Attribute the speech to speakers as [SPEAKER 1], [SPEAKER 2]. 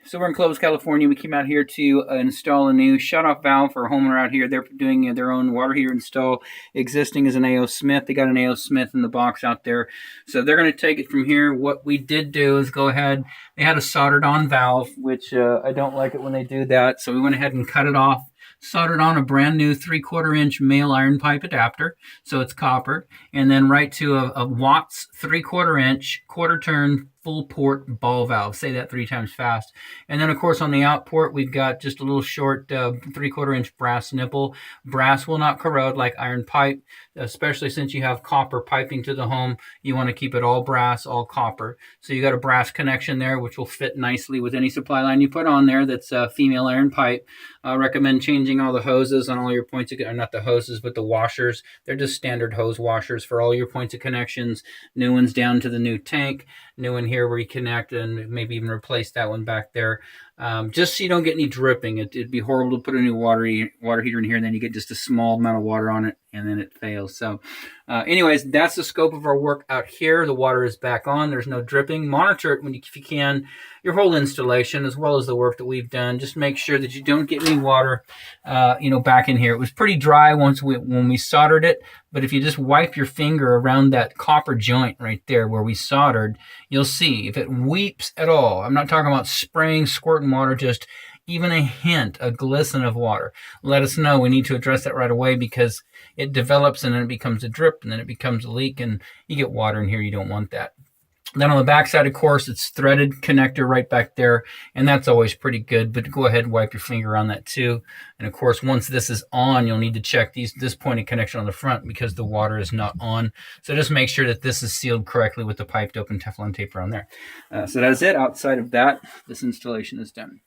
[SPEAKER 1] So we're in Clovis, California. We came out here to install a new shut-off valve for a homeowner out here. They're doing their own water heater install. Existing is an A.O. Smith. They got an A.O. Smith in the box out there. So they're going to take it from here. What we did do is go ahead. They had a soldered-on valve, which I don't like it when they do that. So we went ahead and cut it off. Soldered on a brand new 3/4 inch male iron pipe adapter, so it's copper, and then right to a Watts 3/4 inch quarter turn full port ball valve. Say that 3 times fast. And then of course on the out port we've got just a little short 3/4 inch brass nipple. Brass will not corrode like iron pipe, especially since you have copper piping to the home. You want to keep it all brass, all copper. So you got a brass connection there, which will fit nicely with any supply line you put on there that's a female iron pipe. I recommend changing all the hoses on all your points of, not the hoses, but the washers. They're just standard hose washers for all your points of connections. New ones down to the new tank. New one here where you connect, and maybe even replace that one back there. Just so you don't get any dripping. It'd be horrible to put a new water heater in here and then you get just a small amount of water on it and then it fails. So anyways, that's the scope of our work out here. The water is back on. There's no dripping. Monitor it if you can, your whole installation as well as the work that we've done. Just make sure that you don't get any water back in here. It was pretty dry when we soldered it, but if you just wipe your finger around that copper joint right there where we soldered, you'll see if it weeps at all. I'm not talking about spraying, squirting water, just even a hint, a glisten of water. Let us know. We need to address that right away because it develops and then it becomes a drip and then it becomes a leak and you get water in here. You don't want that. Then on the back side, of course, it's threaded connector right back there, and that's always pretty good, but go ahead and wipe your finger on that too. And of course, once this is on, you'll need to check this point of connection on the front because the water is not on. So just make sure that this is sealed correctly with the piped open Teflon tape around there. So that's it. Outside of that, this installation is done.